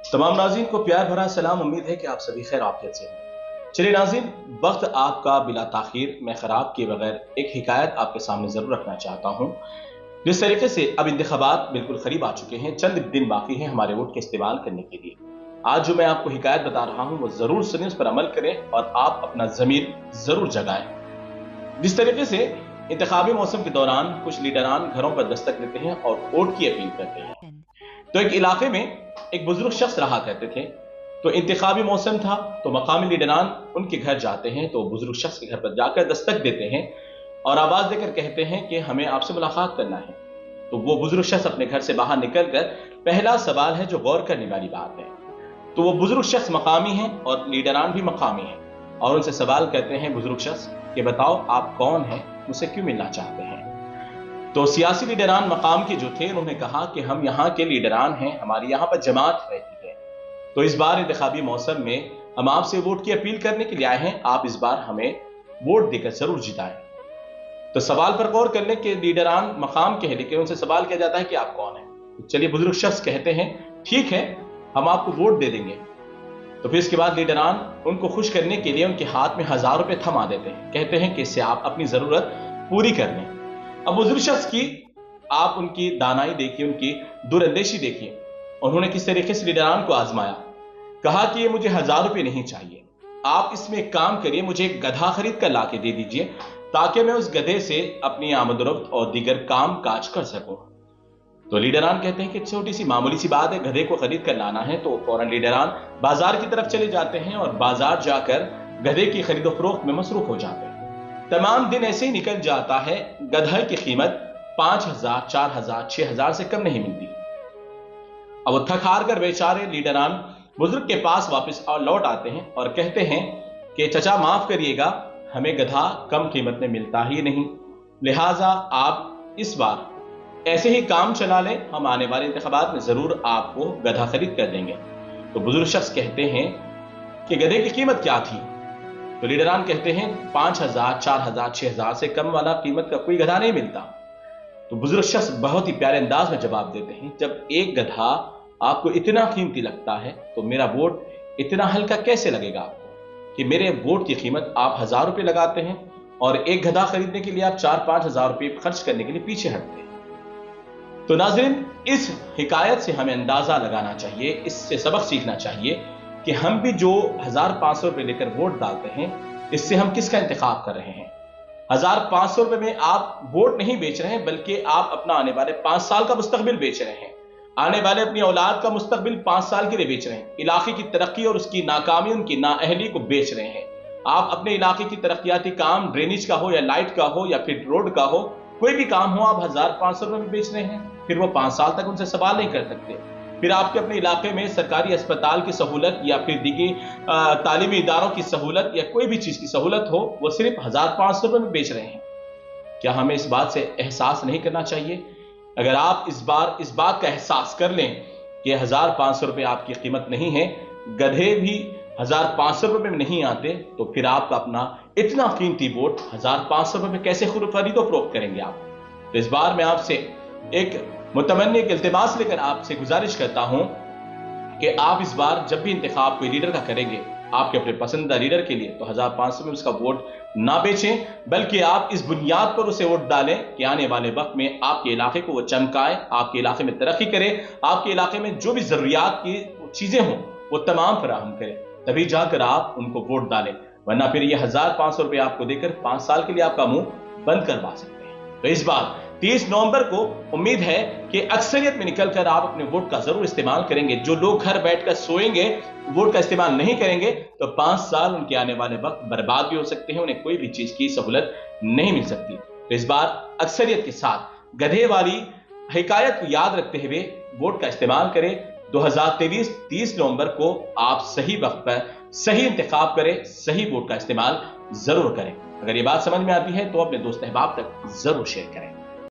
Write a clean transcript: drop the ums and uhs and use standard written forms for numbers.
तमाम नाज़रीन को प्यार भरा सलाम। उम्मीद है कि आप सभी खैर आफियत से हैं। चलिए नाज़रीन, वक्त आपका बिला ताखीर मैं खराब किए बगैर एक हिकायत आपके सामने ज़रूर रखना चाहता हूँ। जिस तरीके से अब इंतखाबात बिल्कुल करीब आ चुके हैं, चंद दिन बाकी हैं हमारे वोट के इस्तेमाल करने के लिए। आज जो मैं आपको हिकायत बता रहा हूँ वो ज़रूर सुनें, उस पर अमल करें और आप अपना ज़मीर ज़रूर जगाएं। जिस तरीके से इंतखाबी मौसम के दौरान कुछ लीडरान घरों पर दस्तक देते हैं और वोट की अपील करते हैं। तो एक इलाके में एक बुजुर्ग शख्स रहा करते थे। तो इंतखाबी मौसम था तो मकामी लीडरान उनके घर जाते हैं, तो बुजुर्ग शख्स के घर पर जाकर दस्तक देते हैं और आवाज देकर कहते हैं कि हमें आपसे मुलाकात करना है। तो वो बुजुर्ग शख्स अपने घर से बाहर निकलकर पहला सवाल है जो गौर करने वाली बात है। तो वो बुजुर्ग शख्स मकामी हैं और लीडरान भी मकामी हैं और उनसे सवाल करते हैं बुजुर्ग शख्स कि बताओ आप कौन हैं, मुझसे क्यों मिलना चाहते हैं। तो सियासी लीडरान मकाम के जो थे उन्होंने कहा कि हम यहाँ के लीडरान हैं, हमारी यहाँ पर जमात रहती है, तो इस बार इंतखाबी मौसम में हम आपसे वोट की अपील करने के लिए आए हैं, आप इस बार हमें वोट देकर जरूर जिताएं। तो सवाल पर गौर करने के लीडरान मकाम के लेकिन उनसे सवाल किया जाता है कि आप कौन हैं। तो चलिए बुजुर्ग शख्स कहते हैं ठीक है हम आपको वोट दे देंगे। तो फिर इसके बाद लीडरान उनको खुश करने के लिए उनके हाथ में 1000 रुपए थमा देते हैं, कहते हैं कि इससे आप अपनी जरूरत पूरी कर लें। अब बुजुर्ग शख्स की आप उनकी दानाई देखिए, उनकी दूरंदेशी देखिए। उन्होंने किस तरीके से लीडरान को आजमाया, कहा कि ये मुझे 1000 रुपए नहीं चाहिए, आप इसमें एक काम करिए, मुझे एक गधा खरीद कर लाके दे दीजिए ताकि मैं उस गधे से अपनी आमदरफ्त और दीगर काम काज कर सकूं। तो लीडरान कहते हैं कि छोटी सी मामूली सी बात है, गधे को खरीद कर लाना है। तो फौरन लीडरान बाजार की तरफ चले जाते हैं और बाजार जाकर गधे की खरीदो फरोख्त में मसरूफ हो जाते हैं। तमाम दिन ऐसे ही निकल जाता है, गधे की कीमत 5000, 4000, 6000 से कम नहीं मिलती। अब वो थक हार कर बेचारे लीडरान बुजुर्ग के पास वापस लौट आते हैं और कहते हैं कि चचा माफ करिएगा, हमें गधा कम कीमत में मिलता ही नहीं, लिहाजा आप इस बार ऐसे ही काम चला लें, हम आने वाले इंतखाबात में जरूर आपको गधा खरीद कर देंगे। तो बुजुर्ग शख्स कहते हैं कि गधे की कीमत क्या थी। तो लीडरान कहते हैं 5000, 4000, 6000 से कम वाला कीमत का कोई गधा नहीं मिलता। तो बुजुर्ग शख्स बहुत ही प्यारे अंदाज में जवाब देते हैं, जब एक गधा आपको इतना कीमती लगता है तो मेरा वोट इतना हल्का कैसे लगेगा आपको कि मेरे वोट की कीमत आप 1000 रुपए लगाते हैं और एक गधा खरीदने के लिए आप 4-5 हजार रुपए खर्च करने के लिए पीछे हटते हैं। तो नाज़रीन, इस हिकायत से हमें अंदाजा लगाना चाहिए, इससे सबक सीखना चाहिए कि हम भी जो 1500 रुपए लेकर वोट डालते हैं, इससे हम किसका इंतखाब कर रहे हैं। 1500 रुपए में आप वोट नहीं बेच रहे हैं, बल्कि आप अपना आने वाले 5 साल का मुस्तकबिल बेच रहे हैं, आने वाले अपनी औलाद का मुस्तकबिल 5 साल के लिए बेच रहे हैं। इलाके की तरक्की और उसकी नाकामी, उनकी नाअहली को बेच रहे हैं। आप अपने इलाके की तरक्याती काम, ड्रेनेज का हो या लाइट का हो या फिर रोड का हो, कोई भी काम हो, आप 1500 रुपए में बेच रहे हैं। फिर वो 5 साल तक उनसे सवाल नहीं कर सकते। फिर आपके अपने इलाके में सरकारी अस्पताल की सहूलत या फिर दिगी तालीमी इदारों की सहूलत या कोई भी चीज की सहूलत हो, वो सिर्फ 1500 रुपए में बेच रहे हैं। क्या हमें इस बात से एहसास नहीं करना चाहिए? अगर आप इस बात का एहसास कर लें कि 1500 रुपए आपकी कीमत नहीं है, गधे भी 1500 रुपए में नहीं आते, तो फिर आप अपना इतना कीमती वोट 1500 रुपए में कैसे खरीदो फरोख्त करेंगे आप? तो इस बार मैं आपसे एक मुतमन्नी एक इल्तिमास लेकर आपसे गुजारिश करता हूं कि आप इस बार जब भी इंतखाब कोई लीडर का करेंगे, आपके अपने पसंदीदा लीडर के लिए, तो 1500 में उसका वोट ना बेचें, बल्कि आप इस बुनियाद पर उसे वोट डालें कि आने वाले वक्त में आपके इलाके को वो चमकाए, आपके इलाके में तरक्की करे, आपके इलाके में जो भी जरूरियात की चीजें हों वो तमाम फराहम करे, तभी जाकर आप उनको वोट डालें। वरना फिर ये 1500 रुपए आपको देकर 5 साल के लिए आपका मुंह बंद करवा सकते हैं। तो इस बार 30 नवंबर को उम्मीद है कि अक्सरियत में निकलकर आप अपने वोट का जरूर इस्तेमाल करेंगे। जो लोग घर बैठकर सोएंगे, वोट का इस्तेमाल नहीं करेंगे, तो 5 साल उनके आने वाले वक्त बर्बाद भी हो सकते हैं, उन्हें कोई भी चीज की सहूलत नहीं मिल सकती। तो इस बार अक्सरियत के साथ गधे वाली हिकायत को याद रखते हुए वोट का इस्तेमाल करें। 2023 30 नवंबर को आप सही वक्त पर सही इंतखाब करें, सही वोट का इस्तेमाल जरूर करें। अगर ये बात समझ में आती है तो अपने दोस्त अहबाब तक जरूर शेयर करें।